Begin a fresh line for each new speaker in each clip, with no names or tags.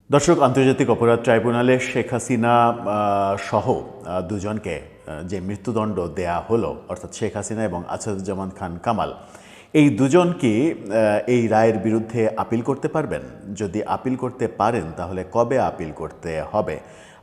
দর্শক, আন্তর্জাতিক অপরাধ ট্রাইব্যুনালে শেখ হাসিনা সহ দুজনকে যে মৃত্যুদণ্ড দেয়া হলো, অর্থাৎ শেখ হাসিনা এবং আসাদুজ্জামান খান কামাল, এই দুজন কি এই রায়ের বিরুদ্ধে আপিল করতে পারবেন? যদি আপিল করতে পারেন তাহলে কবে আপিল করতে হবে?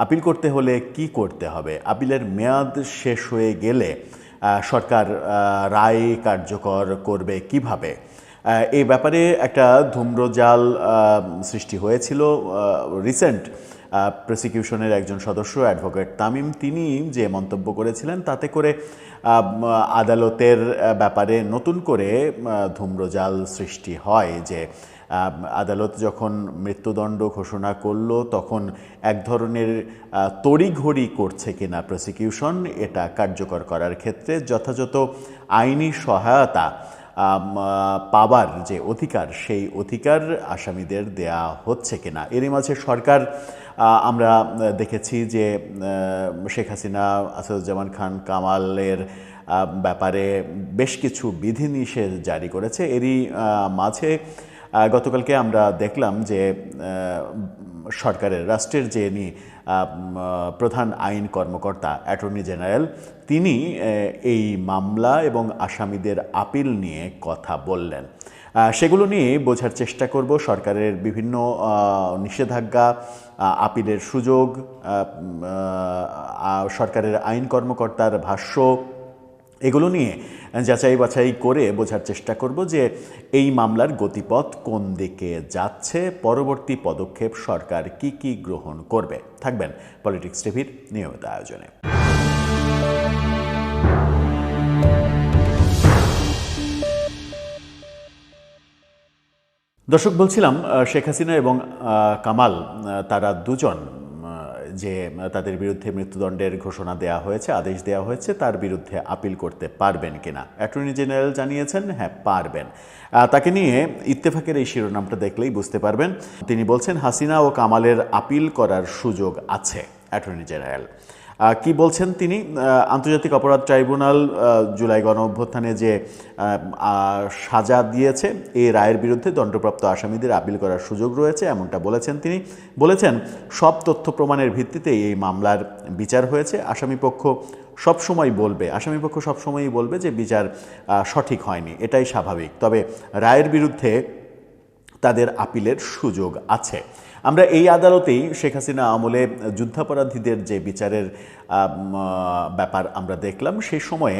আপিল করতে হলে কি করতে হবে? আপিলের মেয়াদ শেষ হয়ে গেলে সরকার রায় কার্যকর করবে কিভাবে? এই ব্যাপারে একটা ধূম্রজাল সৃষ্টি হয়েছিল। রিসেন্ট প্রসিকিউশনের একজন সদস্য অ্যাডভোকেট তামিম, তিনি যে মন্তব্য করেছিলেন তাতে করে আদালতের ব্যাপারে নতুন করে ধূম্রজাল সৃষ্টি হয় যে আদালত যখন মৃত্যুদণ্ড ঘোষণা করলো তখন এক ধরনের তড়িঘড়ি করছে কিনা প্রসিকিউশন এটা কার্যকর করার ক্ষেত্রে যথাযথ আইনি সহায়তা পাবার যে অধিকার, সেই অধিকার আসামিদের দেয়া হচ্ছে কিনা। এরই মাঝে সরকার আমরা দেখেছি যে শেখ হাসিনা, আসাদুজ্জামান খান কামালের ব্যাপারে বেশ কিছু বিধিনিষেধ জারি করেছে। এরই মাঝে গতকালকে আমরা দেখলাম যে সরকারের রাষ্ট্রের যিনি প্রধান আইন কর্মকর্তা অ্যাটর্নি জেনারেল, তিনি এই মামলা এবং আসামিদের আপিল নিয়ে কথা বললেন। সেগুলো নিয়ে বোঝার চেষ্টা করব। সরকারের বিভিন্ন নিষেধাজ্ঞা, আপিলের সুযোগ, সরকারের আইন কর্মকর্তার ভাষ্য, এগুলো নিয়ে যাচাই বাছাই করে বোঝার চেষ্টা করব যে এই মামলার গতিপথ কোন দিকে যাচ্ছে, পরবর্তী পদক্ষেপ সরকার কি কি গ্রহণ করবে। থাকবেন পলিটিক্স টিভির নিয়মিত আয়োজনে। দর্শক, বলছিলাম শেখ হাসিনা এবং কামাল, তারা দুজন যে তাদের বিরুদ্ধে মৃত্যুদণ্ডের ঘোষণা দেয়া হয়েছে, আদেশ দেওয়া হয়েছে, তার বিরুদ্ধে আপিল করতে পারবেন কিনা। অ্যাটর্নি জেনারেল জানিয়েছেন হ্যাঁ পারবেন। তাকে নিয়ে ইত্তেফাকের এই শিরোনামটা দেখলেই বুঝতে পারবেন। তিনি বলছেন হাসিনা ও কামালের আপিল করার সুযোগ আছে। অ্যাটর্নি জেনারেল কি বলছেন তিনি? আন্তর্জাতিক অপরাধ ট্রাইব্যুনাল জুলাই গণঅভ্যুত্থানে যে সাজা দিয়েছে, এই রায়ের বিরুদ্ধে দণ্ডপ্রাপ্ত আসামিদের আপিল করার সুযোগ রয়েছে, এমনটা বলেছেন তিনি। বলেছেন সব তথ্য প্রমাণের ভিত্তিতে এই মামলার বিচার হয়েছে। আসামিপক্ষ সবসময়ই বলবে যে বিচার সঠিক হয়নি, এটাই স্বাভাবিক। তবে রায়ের বিরুদ্ধে তাদের আপিলের সুযোগ আছে। আমরা এই আদালতেই শেখ হাসিনা আমলে যুদ্ধাপরাধীদের যে বিচারের ব্যাপার আমরা দেখলাম, সেই সময়ে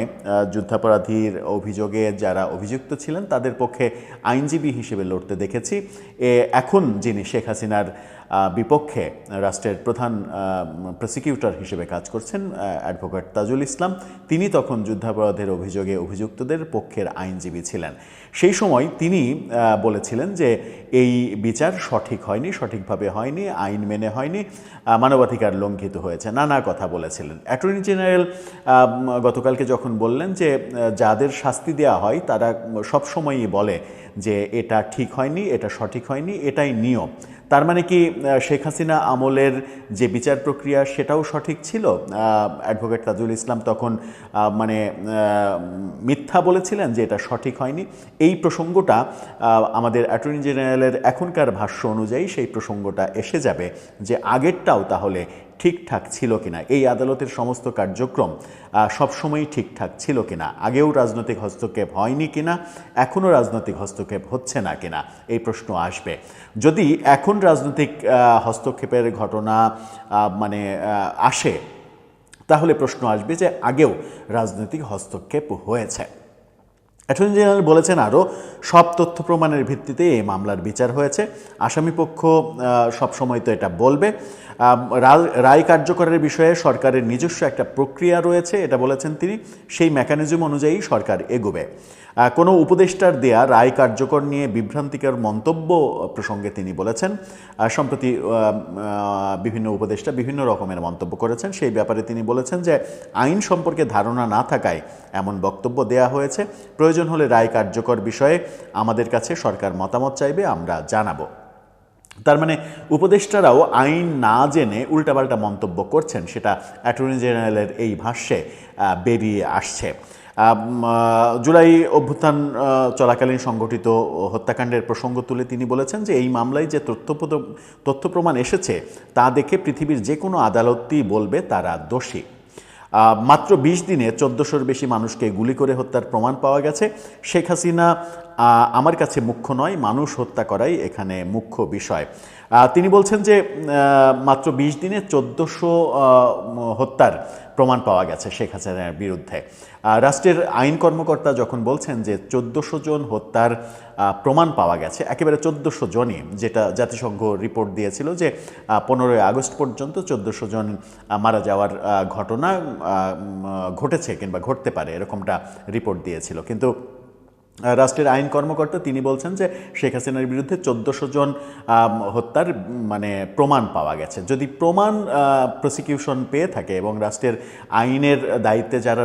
যুদ্ধাপরাধীর অভিযোগে যারা অভিযুক্ত ছিলেন তাদের পক্ষে আইনজীবী হিসেবে লড়তে দেখেছি। এখন যিনি শেখ হাসিনার বিপক্ষে রাষ্ট্রের প্রধান প্রসিকিউটর হিসেবে কাজ করছেন অ্যাডভোকেট তাজুল ইসলাম, তিনি তখন যুদ্ধাপরাধের অভিযোগে অভিযুক্তদের পক্ষের আইনজীবী ছিলেন। সেই সময় তিনি বলেছিলেন যে এই বিচার সঠিক হয়নি, সঠিকভাবে হয়নি, আইন মেনে হয়নি, মানবাধিকার লঙ্ঘিত হয়েছে, নানা কথা বলেছিলেন। অ্যাটর্নি জেনারেল গতকালকে যখন বললেন যে যাদের শাস্তি দেওয়া হয় তারা সবসময়ই বলে যে এটা ঠিক হয়নি, এটা সঠিক হয়নি, এটাই নিয়ম। তার মানে কি শেখ হাসিনা আমলের যে বিচার প্রক্রিয়া সেটাও সঠিক ছিল? অ্যাডভোকেট তাজুল ইসলাম তখন মিথ্যা বলেছিলেন যে এটা সঠিক হয়নি। এই প্রসঙ্গটা আমাদের অ্যাটর্নি জেনারেলের এখনকার ভাষ্য অনুযায়ী সেই প্রসঙ্গটা এসে যাবে যে আগেরটাও তাহলে ঠিকঠাক ছিল কিনা, এই আদালতের সমস্ত কার্যক্রম সবসময়ই ঠিকঠাক ছিল কিনা, আগেও রাজনৈতিক হস্তক্ষেপ হয়নি কিনা, এখনও রাজনৈতিক হস্তক্ষেপ হচ্ছে না কিনা, এই প্রশ্ন আসবে। যদি এখন রাজনৈতিক হস্তক্ষেপের ঘটনা আসে, তাহলে প্রশ্ন আসবে যে আগেও রাজনৈতিক হস্তক্ষেপ হয়েছে। অ্যাটর্নি জেনারেল বলেছেন আরও, সব তথ্য প্রমাণের ভিত্তিতে এই মামলার বিচার হয়েছে। আসামিপক্ষ সবসময় তো এটা বলবে। রায় কার্যকরের বিষয়ে সরকারের নিজস্ব একটা প্রক্রিয়া রয়েছে, এটা বলেছেন তিনি। সেই মেকানিজম অনুযায়ী সরকার এগোবে। কোনো উপদেষ্টার দেয়া রায় কার্যকর নিয়ে বিভ্রান্তিকর মন্তব্য প্রসঙ্গে তিনি বলেছেন, সম্প্রতি বিভিন্ন উপদেষ্টা বিভিন্ন রকমের মন্তব্য করেছেন, সেই ব্যাপারে তিনি বলেছেন যে আইন সম্পর্কে ধারণা না থাকায় এমন বক্তব্য দেয়া হয়েছে। প্রয়োজন হলে রায় কার্যকর বিষয়ে আমাদের কাছে সরকার মতামত চাইবে, আমরা জানাবো। তার মানে উপদেষ্টারাও আইন না জেনে উল্টাপাল্টা মন্তব্য করছেন, সেটা অ্যাটর্নি জেনারেলের এই ভাষ্যে বেরিয়ে আসছে। জুলাই অভ্যুত্থান চলাকালীন সংগঠিত হত্যাকাণ্ডের প্রসঙ্গ তুলে তিনি বলেছেন যে এই মামলায় যে তথ্য প্রমাণ এসেছে তা দেখে পৃথিবীর যে কোনো আদালতই বলবে তারা দোষী। মাত্র ২০ দিনে ১৪০০-র বেশি মানুষকে গুলি করে হত্যার প্রমাণ পাওয়া গেছে। শেখ হাসিনা আমার কাছে মুখ্য নয়, মানুষ হত্যা করাই এখানে মুখ্য বিষয়। তিনি বলছেন যে মাত্র ২০ দিনে ১৪০০ হত্যার প্রমাণ পাওয়া গেছে শেখ হাসিনার বিরুদ্ধে। রাষ্ট্রের আইন কর্মকর্তা যখন বলছেন যে ১৪০০ জন হত্যার প্রমাণ পাওয়া গেছে, একেবারে ১৪০০ জনই, যেটা জাতিসংঘ রিপোর্ট দিয়েছিল যে ১৫ই আগস্ট পর্যন্ত ১৪০০ জন মারা যাওয়ার ঘটনা ঘটেছে কিংবা ঘটতে পারে, এরকমটা রিপোর্ট দিয়েছিল। কিন্তু রাষ্ট্রের আইন কর্মকর্তা তিনি বলছেন যে শেখ হাসিনার বিরুদ্ধে ১৪০০ জন হত্যার প্রমাণ পাওয়া গেছে। যদি প্রমাণ প্রসিকিউশন পেয়ে থাকে এবং রাষ্ট্রের আইনের দায়িত্বে যারা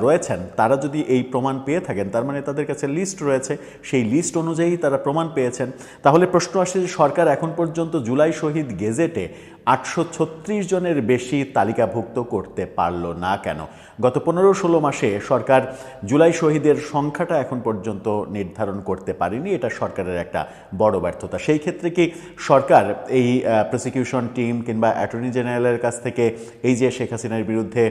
রয়েছেন তারা যদি এই প্রমাণ পেয়ে থাকেন, তার মানে তাদের কাছে লিস্ট রয়েছে, সেই লিস্ট অনুযায়ী তারা প্রমাণ পেয়েছেন। তাহলে প্রশ্ন আসে যে সরকার এখন পর্যন্ত জুলাই শহীদ গেজেটে ৮৩৬ জনের বেশি তালিকাভুক্ত করতে পারল না কেন? গত ১৫-১৬ মাসে সরকার জুলাই শহীদের সংখ্যাটা এখন পর্যন্ত নির্ধারণ করতে পারেনি। এটা সরকারের একটা বড় ব্যর্থতা। সেই ক্ষেত্রে কি সরকার এই প্রসিকিউশন টিম কিংবা অ্যাটর্নি জেনারেলের কাছ থেকে এই যে শেখ হাসিনার বিরুদ্ধে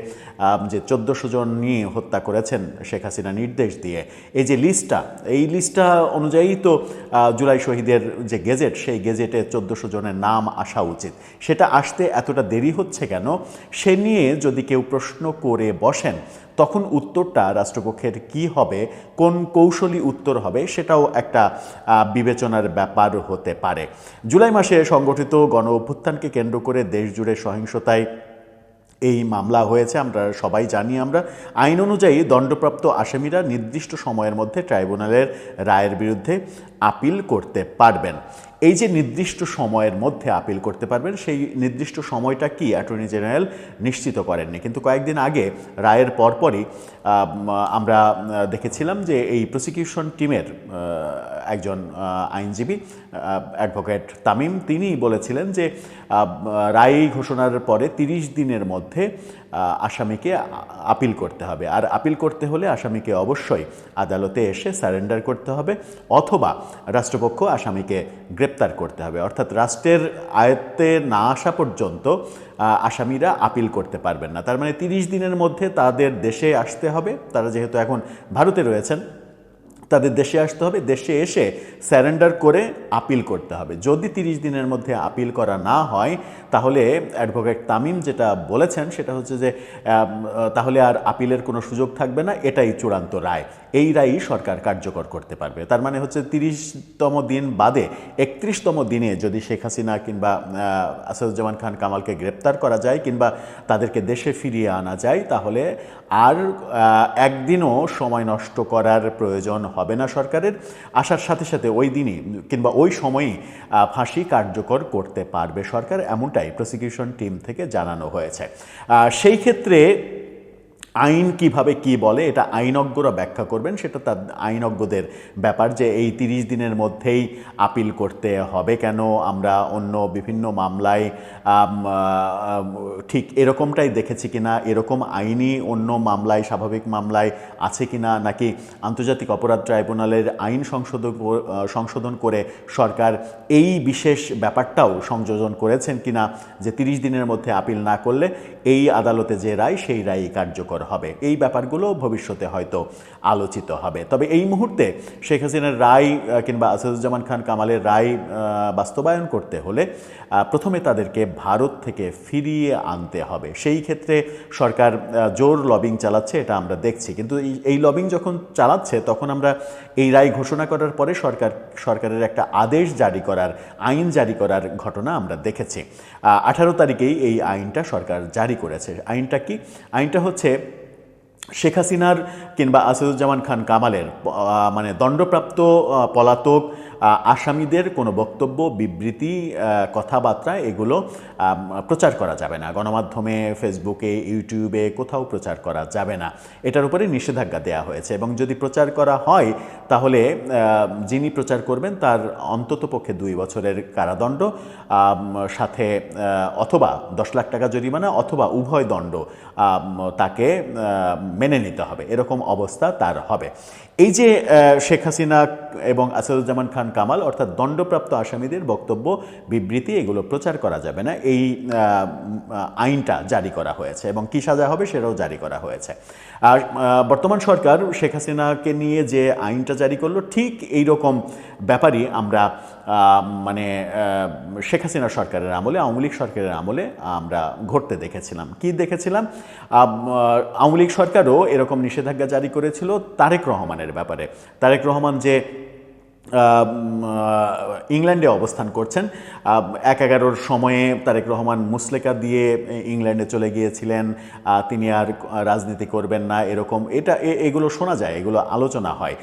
যে ১৪০০ জন নিয়ে হত্যা করেছেন শেখ হাসিনা নির্দেশ দিয়ে, এই যে লিস্টটা অনুযায়ী তো জুলাই শহীদের যে গেজেট, সেই গেজেটে ১৪০০ জনের নাম আসা উচিত। সেটা আসতে এতটা দেরি হচ্ছে কেন, সে নিয়ে যদি কেউ প্রশ্ন করে বসেন, তখন উত্তরটা রাষ্ট্রপক্ষের কি হবে, কোন কৌশলী উত্তর হবে, সেটাও একটা বিবেচনার ব্যাপার হতে পারে। জুলাই মাসে সংগঠিত গণ অভ্যুত্থানকে কেন্দ্র করে দেশজুড়ে সহিংসতায় এই মামলা হয়েছে, আমরা সবাই জানি। আমরা আইন অনুযায়ী দণ্ডপ্রাপ্ত আসামিরা নির্দিষ্ট সময়ের মধ্যে ট্রাইব্যুনালের রায়ের বিরুদ্ধে আপিল করতে পারবেন। এই যে নির্দিষ্ট সময়ের মধ্যে আপিল করতে পারবেন, সেই নির্দিষ্ট সময়টা কি অ্যাটর্নি জেনারেল নিশ্চিত করেননি। কিন্তু কয়েকদিন আগে রায়ের পরপরই আমরা দেখেছিলাম যে এই প্রসিকিউশন টিমের একজন আইনজীবী অ্যাডভোকেট তামিম, তিনি বলেছিলেন যে রায় ঘোষণার পরে ৩০ দিনের মধ্যে আসামিকে আপিল করতে হবে, আর আপিল করতে হলে আসামিকে অবশ্যই আদালতে এসে সারেন্ডার করতে হবে অথবা রাষ্ট্রপক্ষ আসামিকে গ্রেপ্তার করতে হবে। অর্থাৎ রাষ্ট্রের আয়ত্তে না আসা পর্যন্ত আসামিরা আপিল করতে পারবেন না। তার মানে ৩০ দিনের মধ্যে তাদের দেশে আসতে হবে। তারা যেহেতু এখন ভারতে রয়েছেন, তাদের দেশে আসতে হবে, দেশে এসে স্যারেন্ডার করে আপিল করতে হবে। যদি ৩০ দিনের মধ্যে আপিল করা না হয়, তাহলে অ্যাডভোকেট তামিম যেটা বলেছেন সেটা হচ্ছে যে তাহলে আর আপিলের কোনো সুযোগ থাকবে না, এটাই চূড়ান্ত রায়। এই রায়ই সরকার কার্যকর করতে পারবে। তার মানে হচ্ছে ৩০তম দিন বাদে ৩১তম দিনে যদি শেখ হাসিনা কিংবা আসাদুজ্জামান খান কামালকে গ্রেপ্তার করা যায় কিংবা তাদেরকে দেশে ফিরিয়ে আনা যায়, তাহলে আর একদিনও সময় নষ্ট করার প্রয়োজন হবে না সরকারের। আসার সাথে সাথে ওই দিনই কিংবা ওই সময়ই ফাঁসি কার্যকর করতে পারবে সরকার, এমনটাই প্রসিকিউশন টিম থেকে জানানো হয়েছে। সেই ক্ষেত্রে আইন কিভাবে কি বলে এটা আইনজ্ঞরা ব্যাখ্যা করবেন, সেটা তার আইনজ্ঞদের ব্যাপার যে এই ৩০ দিনের মধ্যেই আপিল করতে হবে কেন। আমরা অন্য বিভিন্ন মামলায় ঠিক এরকমটাই দেখেছি কিনা, এরকম আইনি অন্য মামলায়, স্বাভাবিক মামলায় আছে কিনা, নাকি আন্তর্জাতিক অপরাধ ট্রাইব্যুনালের আইন সংশোধন করে সরকার এই বিশেষ ব্যাপারটাও সংযোজন করেছেন কিনা যে ৩০ দিনের মধ্যে আপিল না করলে এই আদালতে যে রায়, সেই রায়ই কার্যকর হবে। এই ব্যাপারগুলো ভবিষ্যতে হয়তো আলোচিত হবে। তবে এই মুহূর্তে শেখ হাসিনার রায় কিংবা আসাদুজ্জামান খান কামালের রায় বাস্তবায়ন করতে হলে প্রথমে তাদেরকে ভারত থেকে ফিরিয়ে আনতে হবে। সেই ক্ষেত্রে সরকার জোর লবিং চালাচ্ছে, এটা আমরা দেখছি। কিন্তু এই লবিং যখন চালাচ্ছে, তখন আমরা এই রায় ঘোষণা করার পরে সরকারের একটা আদেশ জারি করার, আইন জারি করার ঘটনা আমরা দেখেছি। 18 তারিখেই এই আইনটা সরকার জারি করেছে। আইনটা কি? আইনটা হচ্ছে শেখ হাসিনার কিংবা আসাদুজ্জামান খান কামালের দণ্ডপ্রাপ্ত পলাতক আসামিদের কোনো বক্তব্য, বিবৃতি, কথাবার্তা এগুলো প্রচার করা যাবে না। গণমাধ্যমে, ফেসবুকে, ইউটিউবে কোথাও প্রচার করা যাবে না। এটার উপরে নিষেধাজ্ঞা দেওয়া হয়েছে এবং যদি প্রচার করা হয় তাহলে যিনি প্রচার করবেন তার অন্ততপক্ষে 2 বছরের কারাদণ্ড, সাথে অথবা 10 লাখ টাকা জরিমানা অথবা উভয় দণ্ড তাকে মেনে নিতে হবে, এরকম অবস্থা তার হবে। এই যে শেখ হাসিনা এবং আসাদুজ্জামান খান কামাল অর্থাৎ দণ্ডপ্রাপ্ত আসামিদের বক্তব্য, বিবৃতি এগুলো প্রচার করা যাবে না, এই আইনটা জারি করা হয়েছে এবং কী সাজা হবে সেটাও জারি করা হয়েছে। আর বর্তমান সরকার শেখ হাসিনাকে নিয়ে যে আইনটা জারি করলো ঠিক এই রকম ব্যাপারই আমরা মানে শেখ হাসিনা সরকারের আমলে, আওয়ামী লীগ সরকারের আমলে আমরা ঘটতে দেখেছিলাম। কি দেখেছিলাম? আওয়ামী লীগ সরকারও এরকম নিষেধাজ্ঞা জারি করেছিল তারেক রহমানের ব্যাপারে। তারেক রহমান যে ইংল্যান্ডে অবস্থান করছেন, 1-11 সময়ে তারেক রহমান মুসলেকা দিয়ে ইংল্যান্ডে চলে গিয়েছিলেন, তিনি আর রাজনীতি করবেন না, এরকম এগুলো শোনা যায়, এগুলো আলোচনা হয়।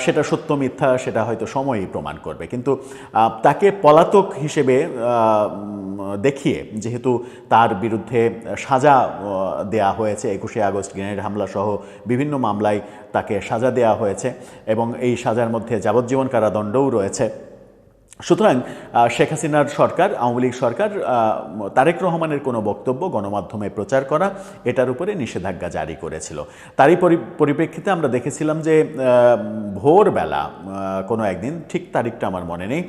সেটা সত্য মিথ্যা সেটা হয়তো সময়ই প্রমাণ করবে, কিন্তু তাকে পলাতক হিসেবে দেখিয়ে যেহেতু তার বিরুদ্ধে সাজা দেয়া হয়েছে, 21শে আগস্ট গ্রেনেড হামলা সহ বিভিন্ন মামলায় তাকে সাজা দেয়া হয়েছে এবং এই সাজার মধ্যে যাবজ্জীবন কারাদণ্ডও রয়েছে। সুতরাং শেখ হাসিনার সরকার, আওয়ামী লীগ সরকার তারেক রহমানের কোনো বক্তব্য গণমাধ্যমে প্রচার করা এটার উপরে নিষেধাজ্ঞা জারি করেছিল। তারই পরিপ্রেক্ষিতে আমরা দেখেছিলাম যে ভোরবেলা কোনো একদিন, ঠিক তারিখটা আমার মনে নেই,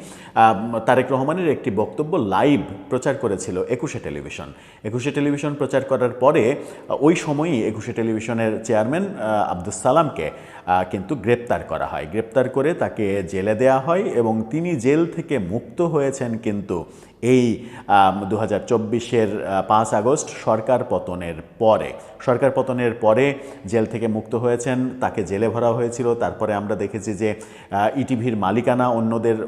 তারেক রহমানের একটি বক্তব্য লাইভ প্রচার করেছিল 21শে টেলিভিশন। 21শে টেলিভিশন প্রচার করার পরে ওই সময়ই 21শে টেলিভিশনের চেয়ারম্যান আব্দুস সালামকে কিন্তু গ্রেপ্তার করা হয়। গ্রেপ্তার করে তাকে জেলে দেয়া হয় এবং তিনি জেল থেকে মুক্ত হয়েছেন কিন্তু এই 2024-এর 5 আগস্ট সরকার পতনের পরে। সরকার পতনের পরে জেল থেকে মুক্ত হয়েছেন, তাকে জেলে ভরা হয়েছিল। তারপরে আমরা দেখেছি যে ইটিভির মালিকানা অন্যদের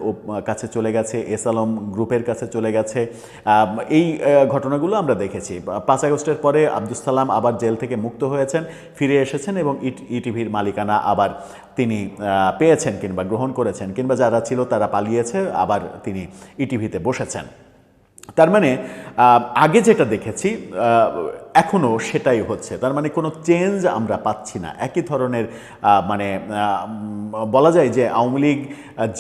কাছে চলে গেছে, এস আলম গ্রুপের কাছে চলে গেছে। এই ঘটনাগুলো আমরা দেখেছি। 5 আগস্টের পরে আব্দুস সালাম আবার জেল থেকে মুক্ত হয়েছেন, ফিরে এসেছেন এবং ইটিভির মালিকানা আবার তিনি পেয়েছেন কিংবা গ্রহণ করেছেন, কিংবা যারা ছিল তারা পালিয়েছে, আবার তিনি ইটিভিতে বসেছেন। তার মানে আগে যেটা দেখেছি এখনও সেটাই হচ্ছে। তার মানে কোনো চেঞ্জ আমরা পাচ্ছি না, একই ধরনের। মানে বলা যায় যে আওয়ামী লীগ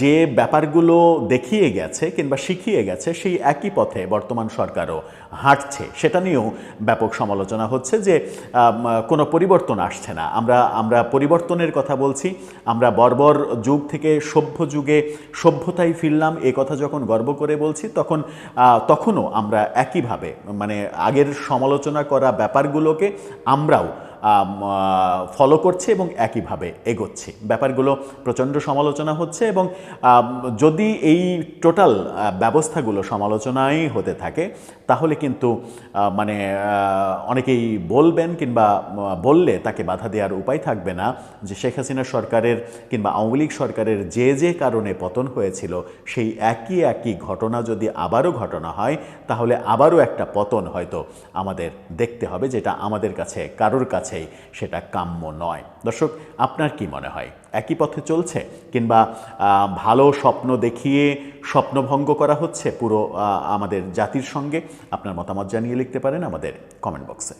যে ব্যাপারগুলো দেখিয়ে গেছে কিংবা শিখিয়ে গেছে সেই একই পথে বর্তমান সরকারও হাঁটছে। সেটা নিয়েও ব্যাপক সমালোচনা হচ্ছে যে কোনো পরিবর্তন আসছে না। আমরা পরিবর্তনের কথা বলছি, আমরা বর্বর যুগ থেকে সভ্য যুগে সভ্যতায় ফিরলাম এ কথা যখন গর্ব করে বলছি, তখনও আমরা একইভাবে মানে আগের সমালোচনা করা ব্যাপারগুলোকে আমরাও ফলো করছে এবং একইভাবে এগোচ্ছে। ব্যাপারগুলো প্রচণ্ড সমালোচনা হচ্ছে এবং যদি এই টোটাল ব্যবস্থাগুলো সমালোচনাই হতে থাকে তাহলে কিন্তু মানে অনেকেই বলবেন কিংবা বললে তাকে বাধা দেওয়ার উপায় থাকবে না যে শেখ হাসিনা সরকারের কিংবা আওয়ামী লীগ সরকারের যে কারণে পতন হয়েছিল সেই একই ঘটনা যদি আবারও ঘটনা হয় তাহলে আবারও একটা পতন হয়তো আমাদের দেখতে হবে, যেটা আমাদের কাছে কারোর কাছেই সেটা কাম্য নয়। দর্শক, আপনার কি মনে হয় একই পথে চলছে কিংবা ভালো স্বপ্ন দেখিয়ে স্বপ্নভঙ্গ করা হচ্ছে পুরো আমাদের জাতির সঙ্গে? আপনার মতামত জানিয়ে লিখতে পারেন আমাদের কমেন্ট বক্সে।